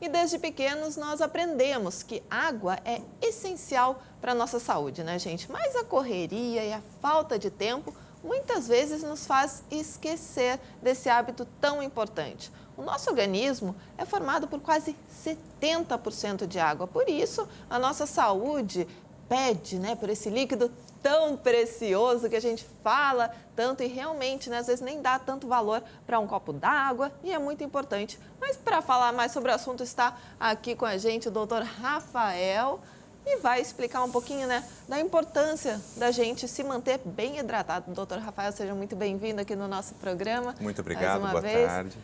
E desde pequenos nós aprendemos que água é essencial para a nossa saúde, né, gente? Mas a correria e a falta de tempo muitas vezes nos faz esquecer desse hábito tão importante. O nosso organismo é formado por quase 70% de água, por isso a nossa saúde pede, né, por esse líquido tão precioso que a gente fala tanto e realmente, né, às vezes nem dá tanto valor para um copo d'água e é muito importante. Mas para falar mais sobre o assunto está aqui com a gente o doutor Rafael e vai explicar um pouquinho, né, da importância da gente se manter bem hidratado. Doutor Rafael, seja muito bem-vindo aqui no nosso programa. Muito obrigado, boa tarde.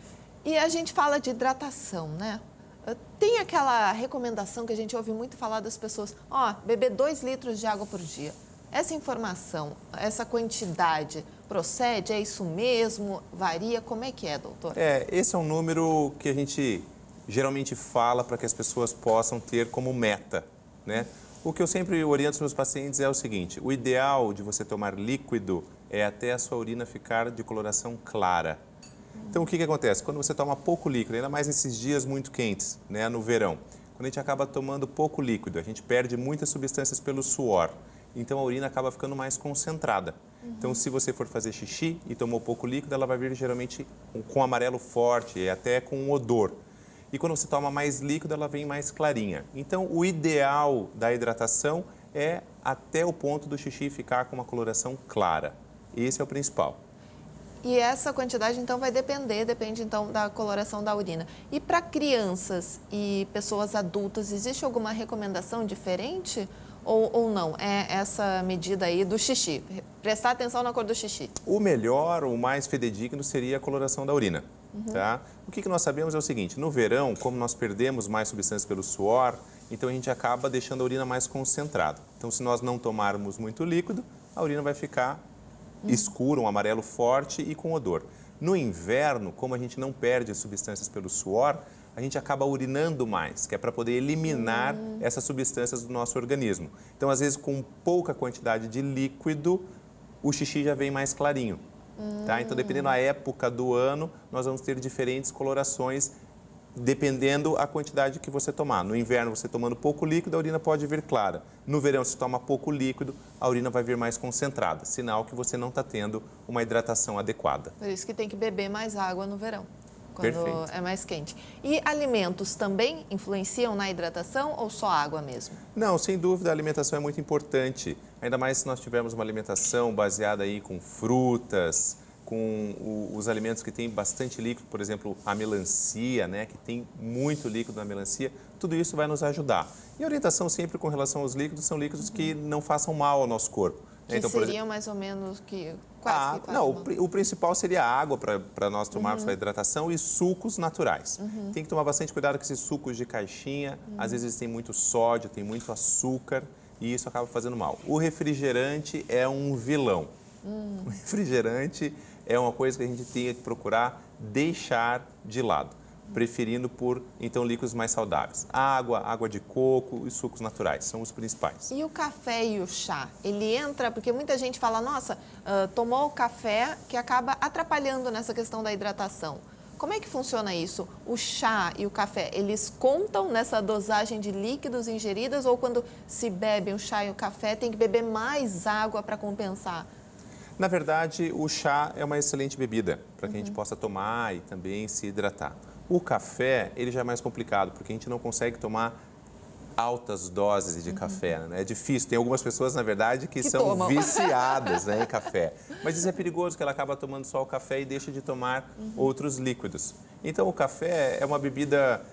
E a gente fala de hidratação, né? Tem aquela recomendação que a gente ouve muito falar das pessoas, beber 2 litros de água por dia. Essa informação, essa quantidade procede? É isso mesmo? Varia? Como é que é, doutor? Esse é um número que a gente geralmente fala para que as pessoas possam ter como meta, né? O que eu sempre oriento os meus pacientes é o seguinte, o ideal de você tomar líquido é até a sua urina ficar de coloração clara. Então, o que acontece? Quando você toma pouco líquido, ainda mais nesses dias muito quentes, né, no verão, quando a gente acaba tomando pouco líquido, a gente perde muitas substâncias pelo suor. Então, a urina acaba ficando mais concentrada. Então, se você for fazer xixi e tomou pouco líquido, ela vai vir geralmente com amarelo forte e até com um odor. E quando você toma mais líquido, ela vem mais clarinha. Então, o ideal da hidratação é até o ponto do xixi ficar com uma coloração clara. Esse é o principal. E essa quantidade, então, depende, então, da coloração da urina. E para crianças e pessoas adultas, existe alguma recomendação diferente ou não? É essa medida aí do xixi, prestar atenção na cor do xixi. O melhor, o mais fidedigno, seria a coloração da urina, tá? O que nós sabemos é o seguinte, no verão, como nós perdemos mais substâncias pelo suor, então a gente acaba deixando a urina mais concentrada. Então, se nós não tomarmos muito líquido, a urina vai ficar escuro, um amarelo forte e com odor. No inverno, como a gente não perde substâncias pelo suor, a gente acaba urinando mais, que é para poder eliminar essas substâncias do nosso organismo. Então, às vezes, com pouca quantidade de líquido, o xixi já vem mais clarinho. Tá? Então, dependendo da época do ano, nós vamos ter diferentes colorações, dependendo a quantidade que você tomar. No inverno, você tomando pouco líquido, a urina pode vir clara. No verão, se toma pouco líquido, a urina vai vir mais concentrada, sinal que você não está tendo uma hidratação adequada. Por isso que tem que beber mais água no verão, quando Perfeito. é mais quente. E alimentos também influenciam na hidratação ou só água mesmo? Não, sem dúvida, a alimentação é muito importante. Ainda mais se nós tivermos uma alimentação baseada aí com frutas, com os alimentos que têm bastante líquido, por exemplo, a melancia, né, que tem muito líquido na melancia, tudo isso vai nos ajudar. E a orientação sempre com relação aos líquidos são líquidos que não façam mal ao nosso corpo. Que então, seriam mais ou menos quase que não, o principal seria a água para nós tomarmos para hidratação e sucos naturais. Tem que tomar bastante cuidado com esses sucos de caixinha, às vezes tem muito sódio, tem muito açúcar e isso acaba fazendo mal. O refrigerante é um vilão. O refrigerante é uma coisa que a gente tem que procurar deixar de lado, preferindo por, então, líquidos mais saudáveis. Água de coco e sucos naturais são os principais. E o café e o chá, ele entra, porque muita gente fala, nossa, tomou o café que acaba atrapalhando nessa questão da hidratação. Como é que funciona isso? O chá e o café, eles contam nessa dosagem de líquidos ingeridas ou quando se bebe o chá e o café tem que beber mais água para compensar? Na verdade, o chá é uma excelente bebida para que a gente possa tomar e também se hidratar. O café, ele já é mais complicado, porque a gente não consegue tomar altas doses de café, né? É difícil. Tem algumas pessoas, na verdade, que são tomam. viciadas, né, em café. Mas isso é perigoso, que ela acaba tomando só o café e deixa de tomar outros líquidos. Então, o café é uma bebida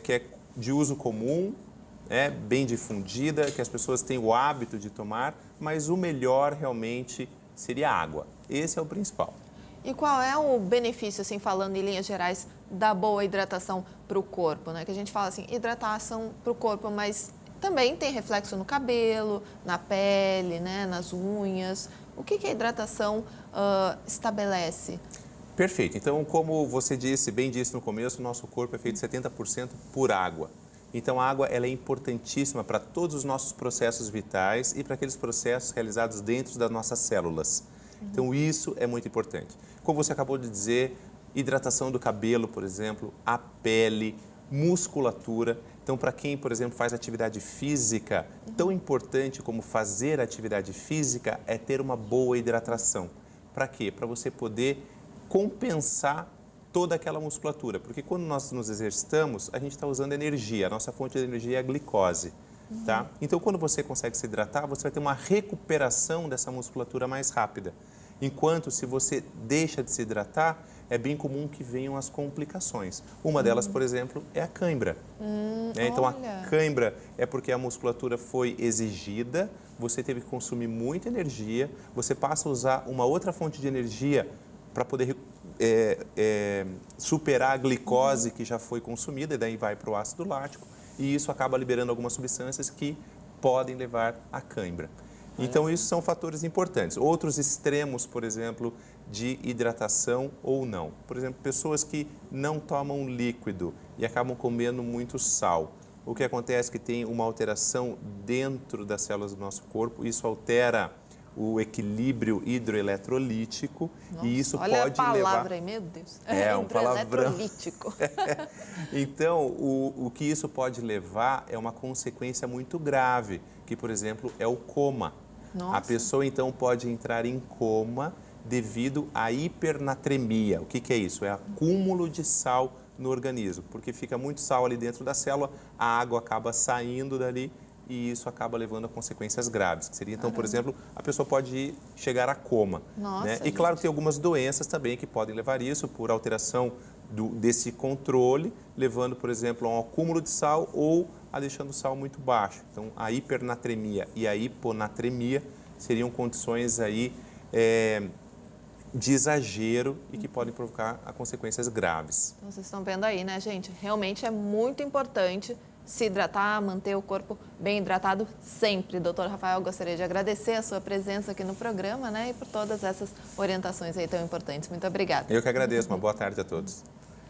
que é de uso comum, bem difundida, que as pessoas têm o hábito de tomar, mas o melhor realmente seria a água. Esse é o principal. E qual é o benefício, assim, falando em linhas gerais, da boa hidratação para o corpo, né? Que a gente fala assim, hidratação para o corpo, mas também tem reflexo no cabelo, na pele, né? Nas unhas. O que a hidratação estabelece? Perfeito. Então, como você bem disse no começo, o nosso corpo é feito 70% por água. Então, a água ela é importantíssima para todos os nossos processos vitais e para aqueles processos realizados dentro das nossas células. Então, isso é muito importante. Como você acabou de dizer, hidratação do cabelo, por exemplo, a pele, musculatura. Então, para quem, por exemplo, faz atividade física, tão importante como fazer atividade física é ter uma boa hidratação. Para quê? Para você poder compensar toda aquela musculatura. Porque quando nós nos exercitamos, a gente está usando energia. A nossa fonte de energia é a glicose. Tá? Então, quando você consegue se hidratar, você vai ter uma recuperação dessa musculatura mais rápida. Enquanto, se você deixa de se hidratar, é bem comum que venham as complicações. Uma delas, por exemplo, é a cãibra. Então, olha. a cãibra é porque a musculatura foi exigida, você teve que consumir muita energia, você passa a usar uma outra fonte de energia para poder superar a glicose que já foi consumida, e daí vai para o ácido lático, e isso acaba liberando algumas substâncias que podem levar à cãibra. Então, isso são fatores importantes. Outros extremos, por exemplo, de hidratação ou não. Por exemplo, pessoas que não tomam líquido e acabam comendo muito sal. O que acontece é que tem uma alteração dentro das células do nosso corpo, isso altera o equilíbrio hidroeletrolítico. Nossa, e isso olha pode a palavra levar... aí, meu Deus. É um palavrão. Hidroeletrolítico. Então, o que isso pode levar é uma consequência muito grave, que, por exemplo, é o coma. Nossa. A pessoa, então, pode entrar em coma devido à hipernatremia. O que é isso? É acúmulo de sal no organismo, porque fica muito sal ali dentro da célula, a água acaba saindo dali e isso acaba levando a consequências graves. Que seria, então, por exemplo, a pessoa pode chegar a coma. Nossa, né? E claro que tem algumas doenças também que podem levar isso por alteração desse controle, levando, por exemplo, a um acúmulo de sal ou a deixando o sal muito baixo. Então, a hipernatremia e a hiponatremia seriam condições aí de exagero e que podem provocar consequências graves. Então, vocês estão vendo aí, né, gente? Realmente é muito importante se hidratar, manter o corpo bem hidratado sempre. Doutor Rafael, gostaria de agradecer a sua presença aqui no programa, né, e por todas essas orientações aí tão importantes. Muito obrigada. Eu que agradeço. Uma boa tarde a todos.